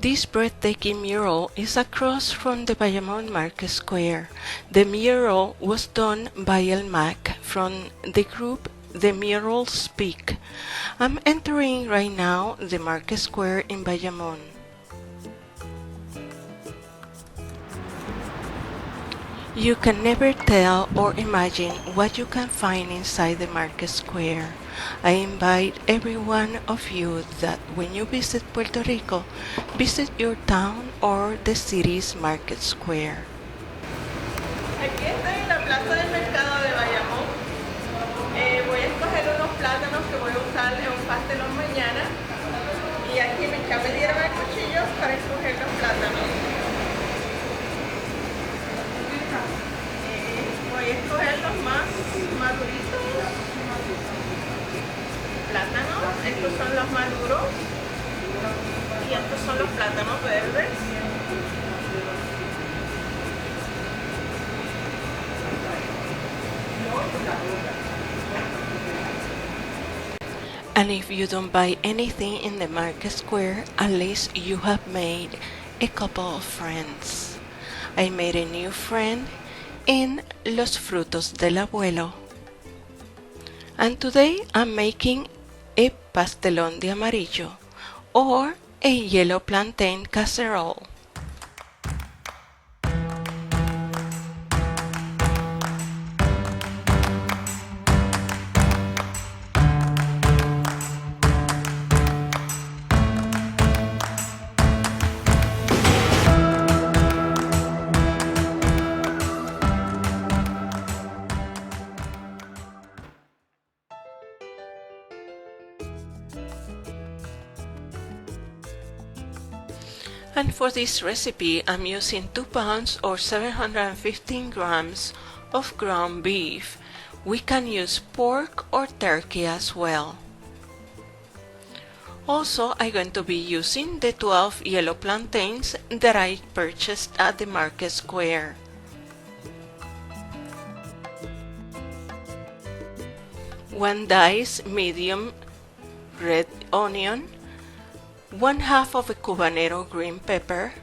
This breathtaking mural is across from the Bayamón Market Square. The mural was done by El Mac from the group The Murals Speak. I'm entering right now the Market Square in Bayamón. You can never tell or imagine what you can find inside the Market Square. I invite every one of you that when you visit Puerto Rico, visit your town or the city's Market Square. Aquí estoy en la plaza del mercado de Bayamón. Voy a escoger unos plátanos que voy a usar en un pastelón mañana. Y aquí ya me dieron el cuchillo para escoger los plátanos. Voy a escoger los más maduritos. Plátanos, estos son los maduros. Y estos son los plátanos verdes. And if you don't buy anything in the Market Square, at least you have made a couple of friends. I made a new friend in Los Frutos del Abuelo. And today I'm making a Pastelón de Amarillo or a Yellow Plantain Casserole. And for this recipe, I'm using 2 pounds or 715 grams of ground beef. We can use pork or turkey as well. Also, I'm going to be using the 12 yellow plantains that I purchased at the Market Square. One diced medium red onion, 1/2 of a Cubanero green pepper,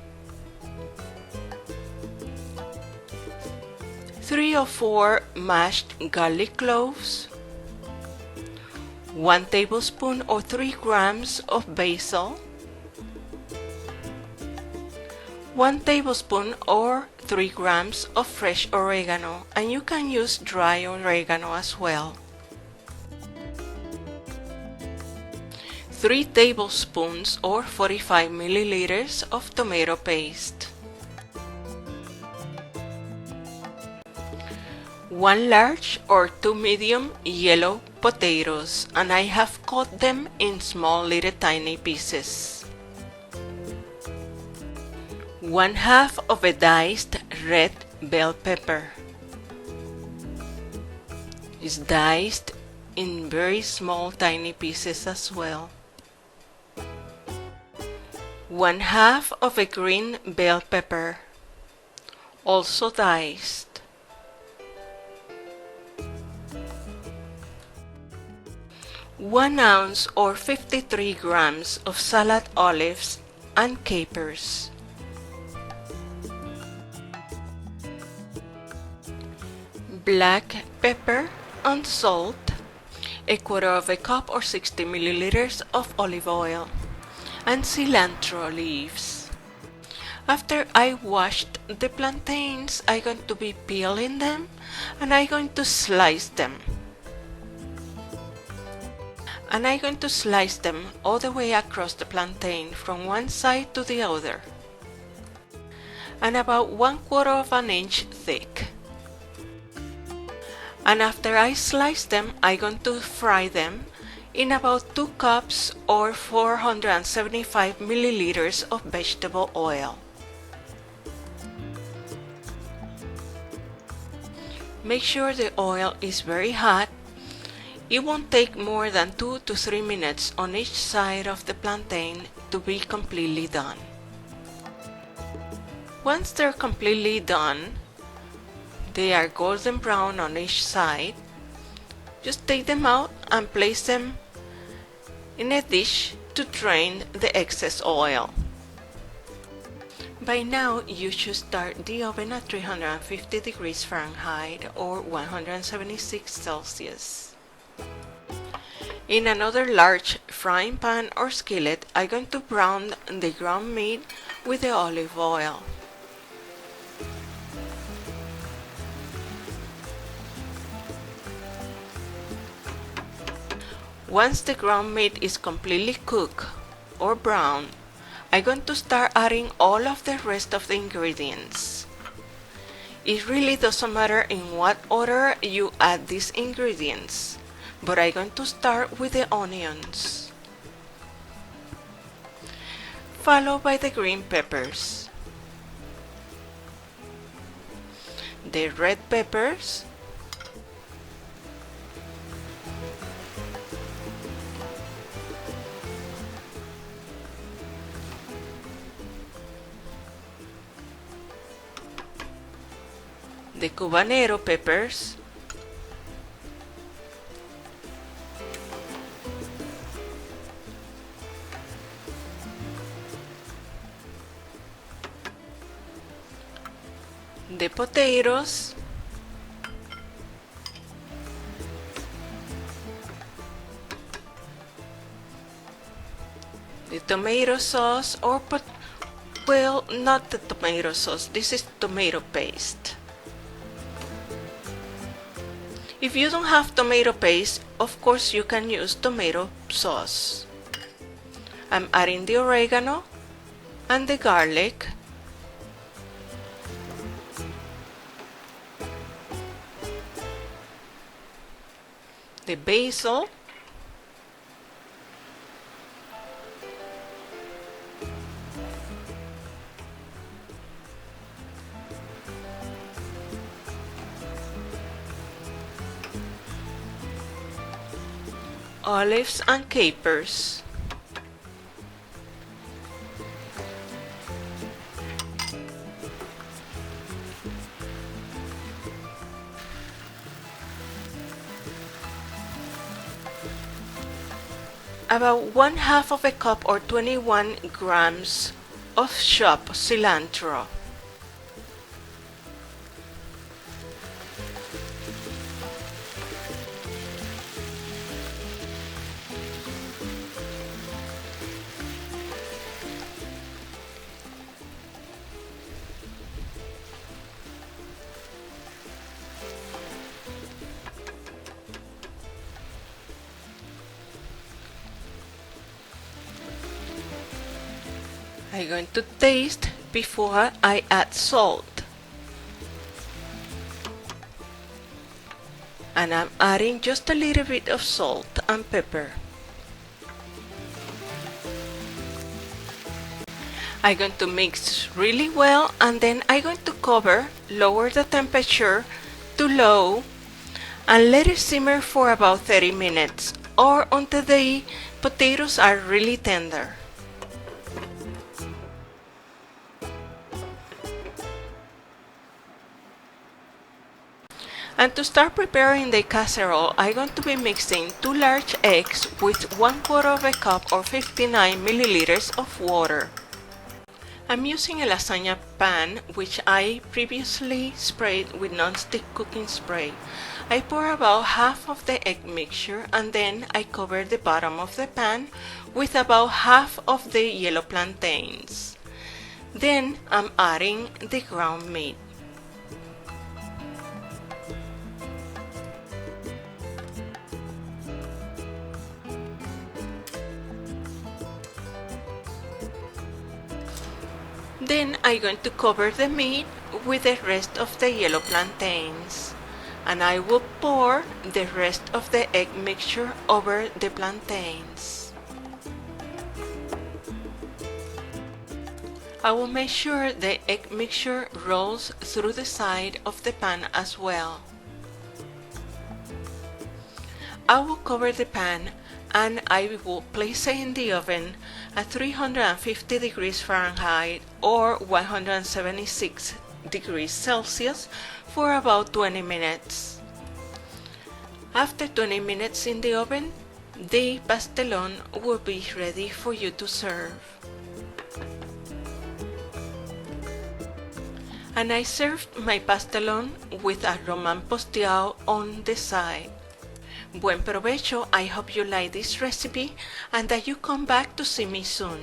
3 or 4 mashed garlic cloves, 1 tablespoon or 3 grams of basil, 1 tablespoon or 3 grams of fresh oregano, and you can use dry oregano as well. 3 tablespoons or 45 milliliters of tomato paste. 1 large or 2 medium yellow potatoes, and I have cut them in small little tiny pieces. 1/2 of a diced red bell pepper. It's diced in very small tiny pieces as well. 1/2 of a green bell pepper, also diced. 1 ounce or 53 grams of salad olives and capers. Black pepper and salt, 1/4 of a cup or 60 milliliters of olive oil, and cilantro leaves. After I washed the plantains, I'm going to be peeling them and I'm going to slice them. And I'm going to slice them all the way across the plantain from one side to the other, and about 1/4 of an inch thick. And after I slice them, I'm going to fry them in about 2 cups or 475 milliliters of vegetable oil. Make sure the oil is very hot. It won't take more than 2 to 3 minutes on each side of the plantain to be completely done. Once they're completely done, they are golden brown on each side, just take them out and place them in a dish to drain the excess oil. By now, you should start the oven at 350 degrees Fahrenheit or 176 Celsius. In another large frying pan or skillet, I'm going to brown the ground meat with the olive oil. Once the ground meat is completely cooked or brown, I'm going to start adding all of the rest of the ingredients. It really doesn't matter in what order you add these ingredients, but I'm going to start with the onions, followed by the green peppers, the red peppers, the Cubanero peppers, the potatoes, the tomato sauce well, not the tomato sauce, this is tomato paste. If you don't have tomato paste, of course you can use tomato sauce. I'm adding the oregano and the garlic, the basil, olives and capers, about 1/2 of a cup or 21 grams of chopped cilantro, I'm going to taste before I add salt. And I'm adding just a little bit of salt and pepper. I'm going to mix really well and then I'm going to lower the temperature to low and let it simmer for about 30 minutes or until the potatoes are really tender. And to start preparing the casserole, I'm going to be mixing 2 large eggs with 1/4 of a cup or 59 milliliters of water. I'm using a lasagna pan which I previously sprayed with non-stick cooking spray. I pour about half of the egg mixture and then I cover the bottom of the pan with about half of the yellow plantains. Then I'm adding the ground meat. Then I'm going to cover the meat with the rest of the yellow plantains, and I will pour the rest of the egg mixture over the plantains. I will make sure the egg mixture rolls through the side of the pan as well. I will cover the pan and I will place it in the oven at 350 degrees Fahrenheit or 176 degrees Celsius for about 20 minutes. After 20 minutes in the oven, the pastelón will be ready for you to serve. And I served my pastelón with a román posteado on the side. Buen provecho. I hope you like this recipe and that you come back to see me soon.